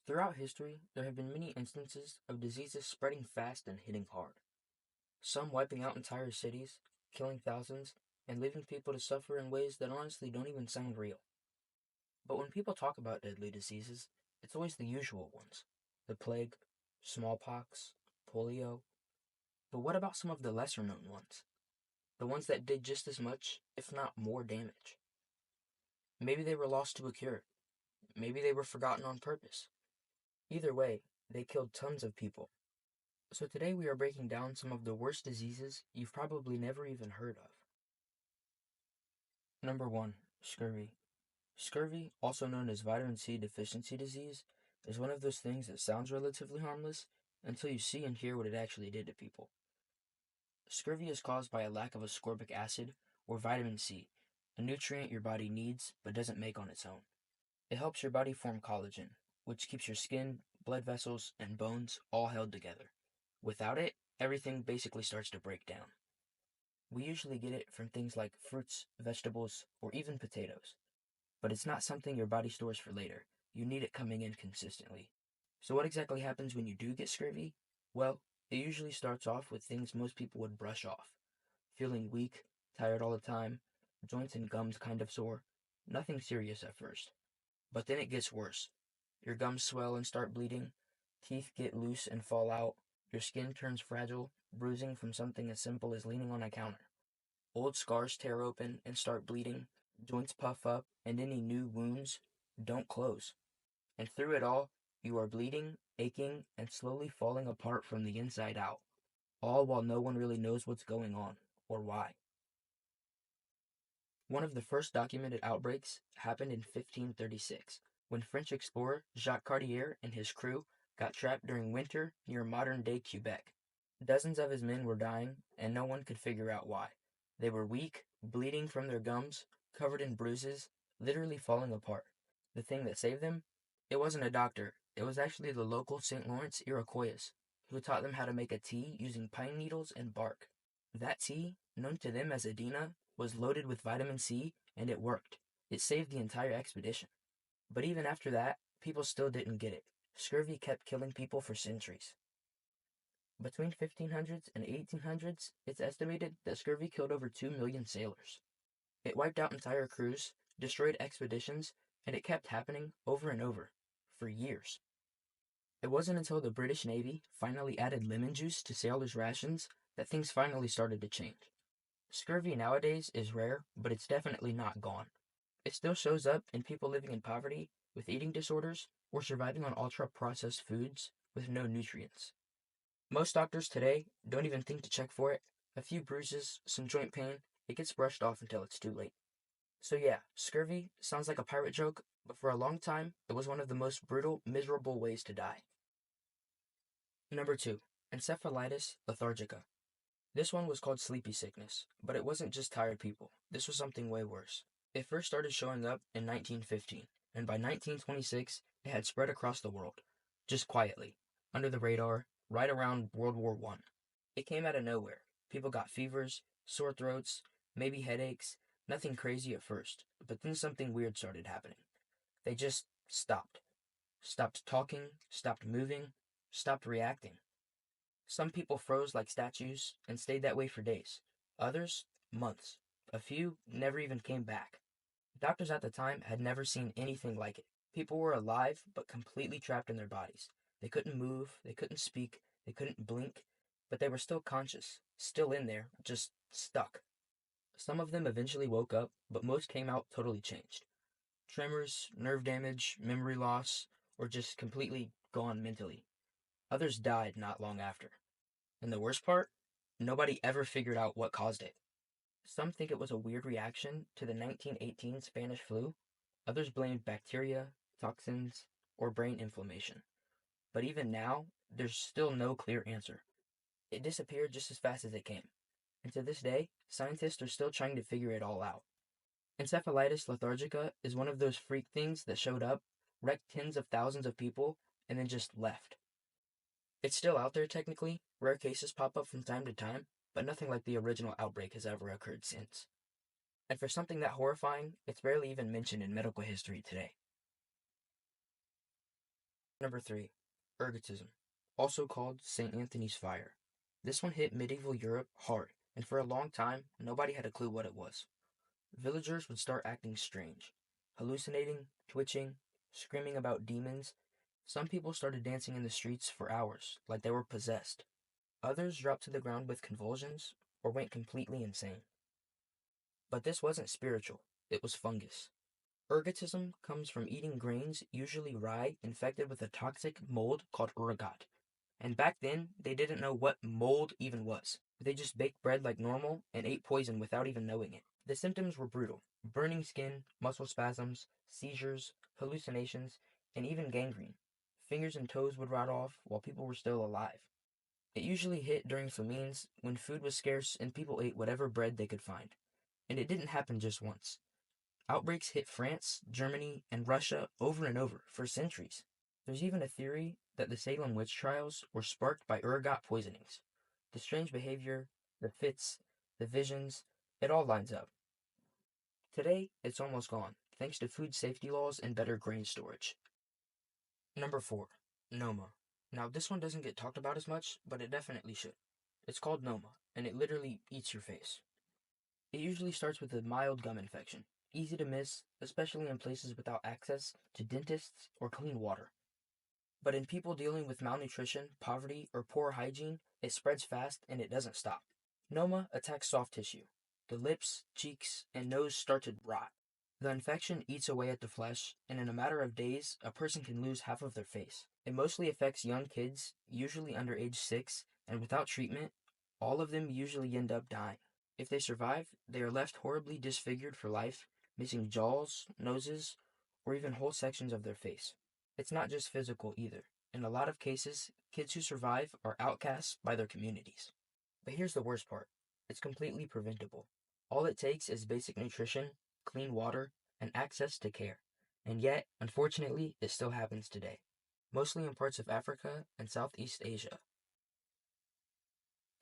Throughout history, there have been many instances of diseases spreading fast and hitting hard, some wiping out entire cities, killing thousands, and leaving people to suffer in ways that honestly don't even sound real. But when people talk about deadly diseases, it's always the usual ones: the plague, smallpox, polio. But what about some of the lesser known ones? The ones that did just as much, if not more damage? Maybe they were lost to a cure. Maybe they were forgotten on purpose. Either way, they killed tons of people. So today we are breaking down some of the worst diseases you've probably never even heard of. Number 1. Scurvy. Scurvy, also known as vitamin C deficiency disease, is one of those things that sounds relatively harmless until you see and hear what it actually did to people. Scurvy is caused by a lack of ascorbic acid, or vitamin C, a nutrient your body needs but doesn't make on its own. It helps your body form collagen, which keeps your skin, blood vessels, and bones all held together. Without it, everything basically starts to break down. We usually get it from things like fruits, vegetables, or even potatoes. But it's not something your body stores for later. You need it coming in consistently. So what exactly happens when you do get scurvy? Well, it usually starts off with things most people would brush off. Feeling weak, tired all the time, joints and gums kind of sore. Nothing serious at first. But then it gets worse. Your gums swell and start bleeding, teeth get loose and fall out, your skin turns fragile, bruising from something as simple as leaning on a counter. Old scars tear open and start bleeding, joints puff up, and any new wounds don't close. And through it all, you are bleeding, aching, and slowly falling apart from the inside out, all while no one really knows what's going on or why. One of the first documented outbreaks happened in 1536, when French explorer Jacques Cartier and his crew got trapped during winter near modern-day Quebec. Dozens of his men were dying, and no one could figure out why. They were weak, bleeding from their gums, covered in bruises, literally falling apart. The thing that saved them? It wasn't a doctor. It was actually the local St. Lawrence Iroquois, who taught them how to make a tea using pine needles and bark. That tea, known to them as Adina, was loaded with vitamin C, and it worked. It saved the entire expedition. But even after that, people still didn't get it. Scurvy kept killing people for centuries. Between 1500s and 1800s, it's estimated that scurvy killed over 2 million sailors. It wiped out entire crews, destroyed expeditions, and it kept happening over and over, for years. It wasn't until the British Navy finally added lemon juice to sailors' rations that things finally started to change. Scurvy nowadays is rare, but it's definitely not gone. It still shows up in people living in poverty, with eating disorders, or surviving on ultra-processed foods with no nutrients. Most doctors today don't even think to check for it. A few bruises, some joint pain, it gets brushed off until it's too late. So yeah, scurvy sounds like a pirate joke, but for a long time, it was one of the most brutal, miserable ways to die. Number 2. Encephalitis lethargica. This one was called sleepy sickness, but it wasn't just tired people. This was something way worse. It first started showing up in 1915, and by 1926, it had spread across the world, just quietly, under the radar, right around World War I. It came out of nowhere. People got fevers, sore throats, maybe headaches, nothing crazy at first, but then something weird started happening. They just stopped. Stopped talking, stopped moving, stopped reacting. Some people froze like statues and stayed that way for days. Others, months. A few never even came back. Doctors at the time had never seen anything like it. People were alive, but completely trapped in their bodies. They couldn't move, they couldn't speak, they couldn't blink, but they were still conscious, still in there, just stuck. Some of them eventually woke up, but most came out totally changed. Tremors, nerve damage, memory loss, or just completely gone mentally. Others died not long after. And the worst part? Nobody ever figured out what caused it. Some think it was a weird reaction to the 1918 Spanish flu. Others blamed bacteria, toxins, or brain inflammation. But even now, there's still no clear answer. It disappeared just as fast as it came. And to this day, scientists are still trying to figure it all out. Encephalitis lethargica is one of those freak things that showed up, wrecked tens of thousands of people, and then just left. It's still out there technically, rare cases pop up from time to time, but nothing like the original outbreak has ever occurred since. And for something that horrifying, it's barely even mentioned in medical history today. Number 3. Ergotism, also called St. Anthony's Fire. This one hit medieval Europe hard, and for a long time, nobody had a clue what it was. Villagers would start acting strange, hallucinating, twitching, screaming about demons. Some people started dancing in the streets for hours, like they were possessed. Others dropped to the ground with convulsions, or went completely insane. But this wasn't spiritual, it was fungus. Ergotism comes from eating grains, usually rye, infected with a toxic mold called ergot. And back then, they didn't know what mold even was. They just baked bread like normal and ate poison without even knowing it. The symptoms were brutal: burning skin, muscle spasms, seizures, hallucinations, and even gangrene. Fingers and toes would rot off while people were still alive. It usually hit during famines when food was scarce and people ate whatever bread they could find. And it didn't happen just once. Outbreaks hit France, Germany, and Russia over and over for centuries. There's even a theory that the Salem witch trials were sparked by ergot poisonings. The strange behavior, the fits, the visions, it all lines up. Today, it's almost gone, thanks to food safety laws and better grain storage. Number 4. Noma. Now, this one doesn't get talked about as much, but it definitely should. It's called Noma, and it literally eats your face. It usually starts with a mild gum infection, easy to miss, especially in places without access to dentists or clean water. But in people dealing with malnutrition, poverty, or poor hygiene, it spreads fast and it doesn't stop. Noma attacks soft tissue. The lips, cheeks, and nose start to rot. The infection eats away at the flesh, and in a matter of days, a person can lose half of their face. It mostly affects young kids, usually under age 6, and without treatment, all of them usually end up dying. If they survive, they are left horribly disfigured for life, missing jaws, noses, or even whole sections of their face. It's not just physical either. In a lot of cases, kids who survive are outcasts by their communities. But here's the worst part. It's completely preventable. All it takes is basic nutrition, clean water, and access to care. And yet, unfortunately, it still happens today, mostly in parts of Africa and Southeast Asia.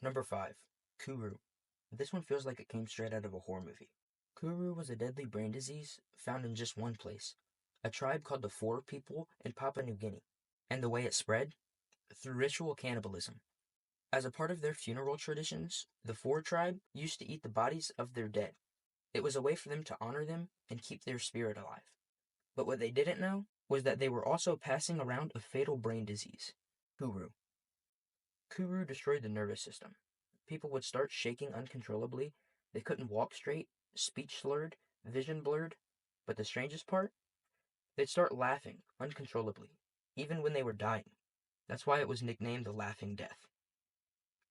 Number 5. Kuru. This one feels like it came straight out of a horror movie. Kuru was a deadly brain disease found in just one place, a tribe called the Fore people in Papua New Guinea. And the way it spread? Through ritual cannibalism. As a part of their funeral traditions, the Fore tribe used to eat the bodies of their dead. It was a way for them to honor them and keep their spirit alive. But what they didn't know was that they were also passing around a fatal brain disease, Kuru. Kuru destroyed the nervous system. People would start shaking uncontrollably. They couldn't walk straight, speech slurred, vision blurred. But the strangest part? They'd start laughing uncontrollably, even when they were dying. That's why it was nicknamed the Laughing Death.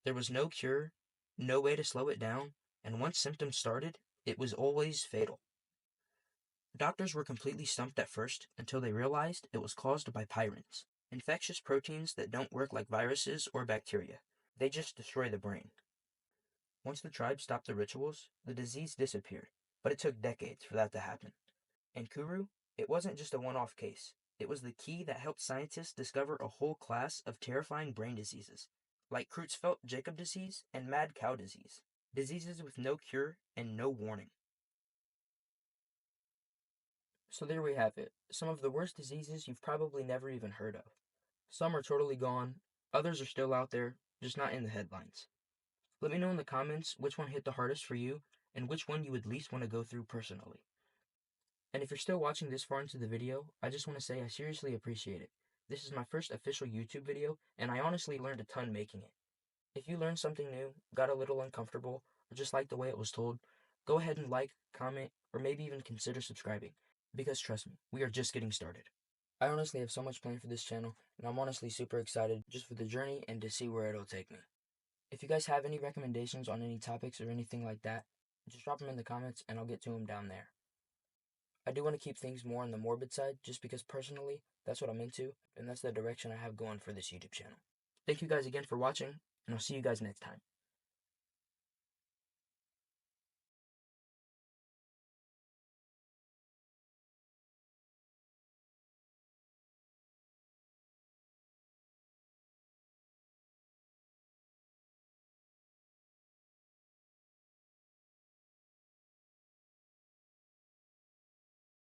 There was no cure, no way to slow it down, and once symptoms started, it was always fatal. Doctors were completely stumped at first until they realized it was caused by pyrins, infectious proteins that don't work like viruses or bacteria. They just destroy the brain. Once the tribe stopped the rituals, the disease disappeared, but it took decades for that to happen. And Kuru, it wasn't just a one-off case. It was the key that helped scientists discover a whole class of terrifying brain diseases, like Creutzfeldt-Jakob disease and mad cow disease, diseases with no cure and no warning. So there we have it, some of the worst diseases you've probably never even heard of. Some are totally gone, others are still out there, just not in the headlines. Let me know in the comments which one hit the hardest for you and which one you would least want to go through personally. And if you're still watching this far into the video, I just want to say I seriously appreciate it. This is my first official YouTube video, and I honestly learned a ton making it. If you learned something new, got a little uncomfortable, or just liked the way it was told, go ahead and like, comment, or maybe even consider subscribing. Because trust me, we are just getting started. I honestly have so much planned for this channel, and I'm honestly super excited just for the journey and to see where it'll take me. If you guys have any recommendations on any topics or anything like that, just drop them in the comments and I'll get to them down there. I do want to keep things more on the morbid side, just because personally, that's what I'm into, and that's the direction I have going for this YouTube channel. Thank you guys again for watching, and I'll see you guys next time.